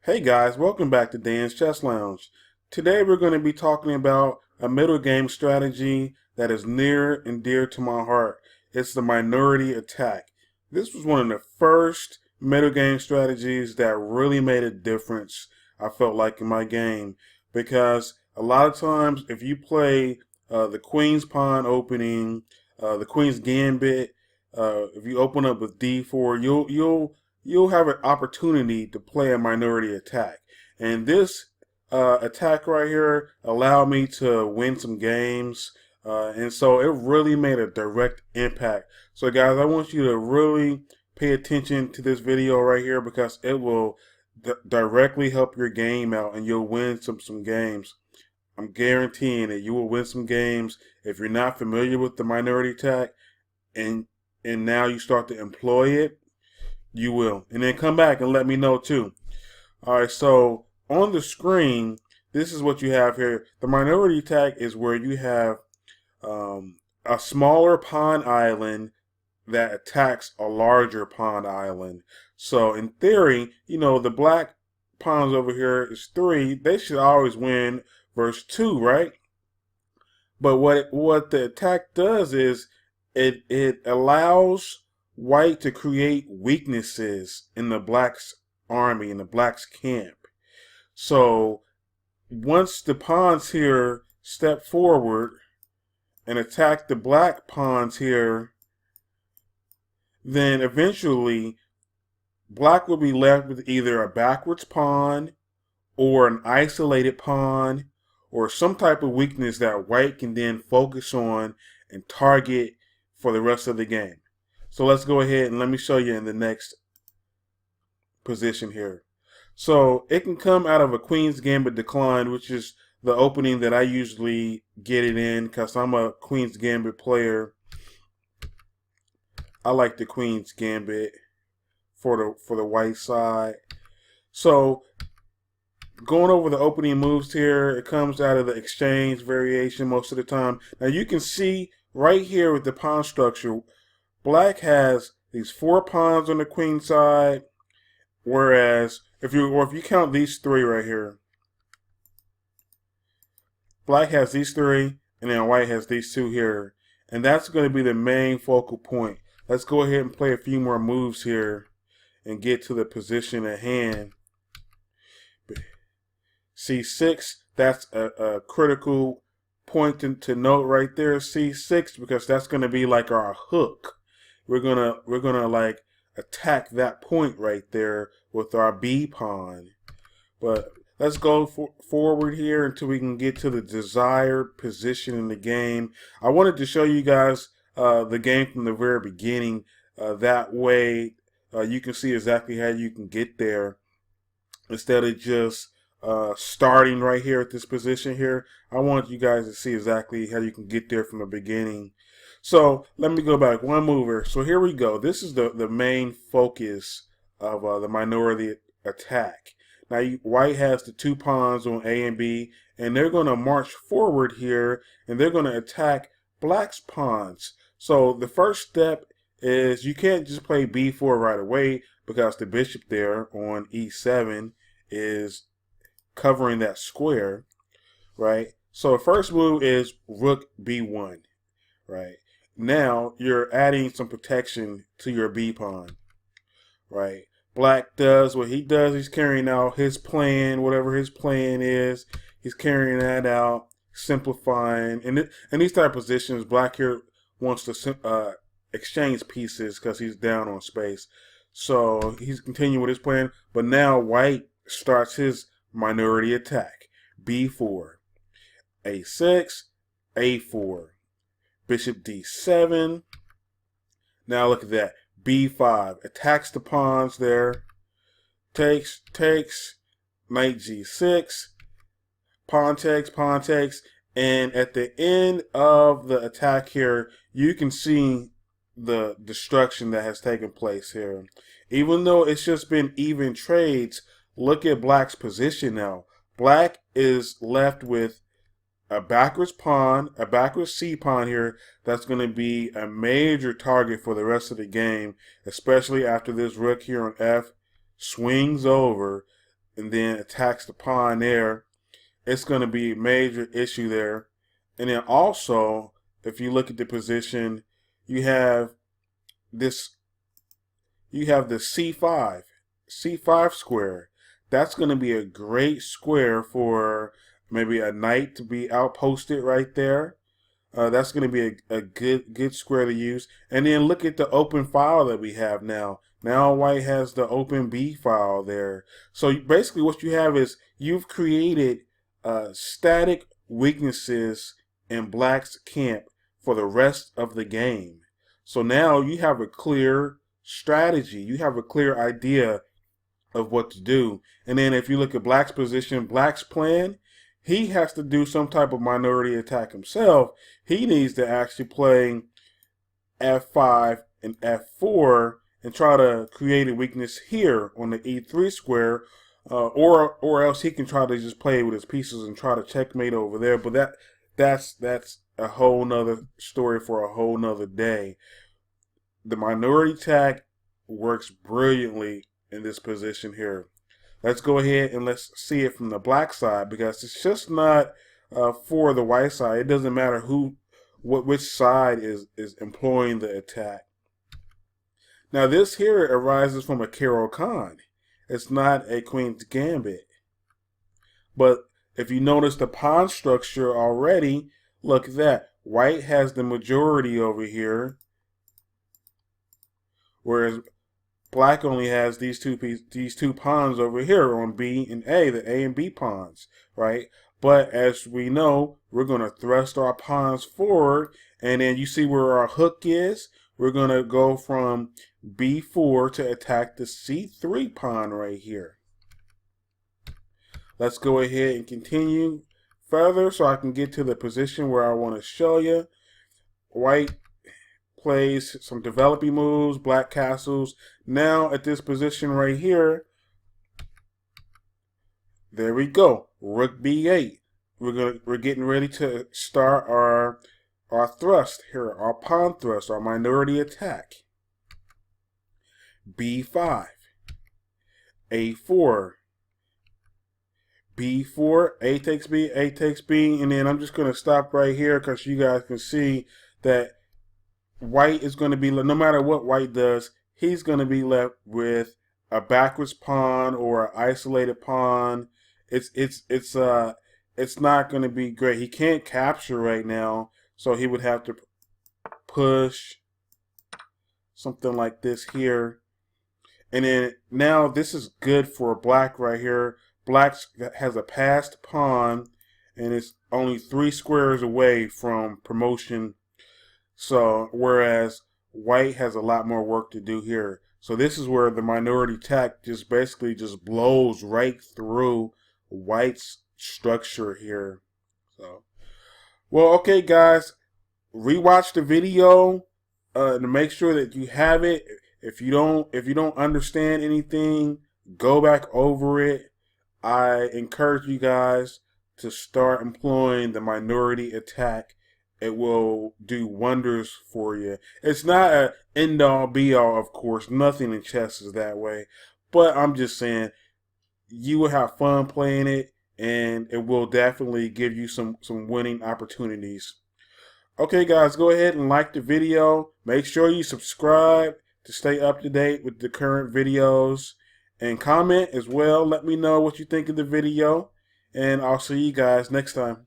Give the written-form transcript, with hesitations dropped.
Hey guys, welcome back to Dan's Chess Lounge. Today we're going to be talking about a middle game strategy that is near and dear to my heart. It's the minority attack. This was one of the first middle game strategies that really made a difference, I felt like, in my game. Because a lot of times if you play the Queen's Pawn opening, the Queen's Gambit, if you open up with D4, you'll have an opportunity to play a minority attack. And this attack right here allowed me to win some games. And so it really made a direct impact. So guys, I want you to really pay attention to this video right here because it will directly help your game out and you'll win some games. I'm guaranteeing that you will win some games if you're not familiar with the minority attack and now you start to employ it. You will. And then come back and let me know too. Alright, so on the screen, this is what you have here. The minority attack is where you have a smaller pawn island that attacks a larger pawn island. So in theory, the black pawns over here is 3. They should always win versus 2, right? But what the attack does is it allows white to create weaknesses in the black's army, in the black's camp. So once the pawns here step forward and attack the black pawns here, then eventually black will be left with either a backwards pawn or an isolated pawn or some type of weakness that white can then focus on and target for the rest of the game. So let's go ahead and let me show you in the next position here. So it can come out of a Queen's Gambit decline, which is the opening that I usually get it in because I'm a Queen's Gambit player. I like the Queen's Gambit for the white side. So going over the opening moves here, it comes out of the exchange variation most of the time. Now you can see right here with the pawn structure, black has these 4 pawns on the queen side, whereas if you count these 3 right here, black has these 3, and then white has these 2 here, and that's going to be the main focal point. Let's go ahead and play a few more moves here and get to the position at hand. C6, that's a critical point to note right there, C6, because that's going to be like our hook. We're gonna like attack that point right there with our B pawn. But let's go forward here until we can get to the desired position in the game. I wanted to show you guys the game from the very beginning. That way you can see exactly how you can get there instead of just starting right here at this position here. I want you guys to see exactly how you can get there from the beginning. So let me go back one mover. So here we go. This is the main focus of the minority attack. Now white has the 2 pawns on A and B, and they're going to march forward here, and they're going to attack black's pawns. So the first step is you can't just play B4 right away because the bishop there on E7 is covering that square, right? So the first move is rook B1, right? Now you're adding some protection to your B pawn, right? Black does what he does. He's carrying out his plan, whatever his plan is. He's carrying that out, simplifying. And these type of positions, black here wants to exchange pieces because he's down on space. So he's continuing with his plan. But now white starts his minority attack. B4, A6, A4. Bishop D7. Now look at that. B5 attacks the pawns there. Takes. Knight G6. Pawn takes. And at the end of the attack here, you can see the destruction that has taken place here. Even though it's just been even trades, look at black's position now. Black is left with a backwards pawn, a backwards C pawn here, that's going to be a major target for the rest of the game, especially after this rook here on F swings over. and then attacks the pawn there, it's going to be a major issue there. And then also, if you look at the position, you have this, you have the C5 square. That's going to be a great square for maybe a knight to be outposted right there. That's going to be a good square to use. And then look at the open file that we have now. Now white has the open B file there. So basically what you have is you've created static weaknesses in black's camp for the rest of the game. So now you have a clear strategy. You have a clear idea of what to do. And then if you look at black's position, black's plan, he has to do some type of minority attack himself. He needs to actually play F5 and F4 and try to create a weakness here on the E3 square, or else he can try to just play with his pieces and try to checkmate over there. But that's a whole nother story for a whole nother day. The minority attack works brilliantly in this position here. Let's go ahead and let's see it from the black side, because it's just not for the white side. It doesn't matter which side is employing the attack. Now this here arises from a Caro-Kann. It's not a Queen's Gambit. But if you notice the pawn structure already, look at that. White has the majority over here, whereas black only has these two pawns over here on B and A, the A and B pawns, right? But as we know, we're going to thrust our pawns forward, and then you see where our hook is. We're going to go from B4 to attack the C3 pawn right here. Let's go ahead and continue further so I can get to the position where I want to show you. White plays some developing moves, black castles. Now at this position right here, there we go. Rook B8. We're getting ready to start our thrust here, our pawn thrust, our minority attack. B5, A4, B4, A takes B, A takes B, and then I'm just going to stop right here because you guys can see that white is going to be, no matter what white does, he's going to be left with a backwards pawn or an isolated pawn. It's not going to be great. He can't capture right now, so he would have to push something like this here. And then now this is good for black right here. Black has a passed pawn, and it's only 3 squares away from promotion. So whereas white has a lot more work to do here. So this is where the minority attack just basically just blows right through white's structure here. So, well, okay, guys, rewatch the video to make sure that you have it. If you don't understand anything, go back over it. I encourage you guys to start employing the minority attack. It will do wonders for you. It's not an end-all be-all, of course. Nothing in chess is that way. But I'm just saying, you will have fun playing it, and it will definitely give you some winning opportunities. Okay, guys, go ahead and like the video. Make sure you subscribe to stay up to date with the current videos. And comment as well. Let me know what you think of the video. And I'll see you guys next time.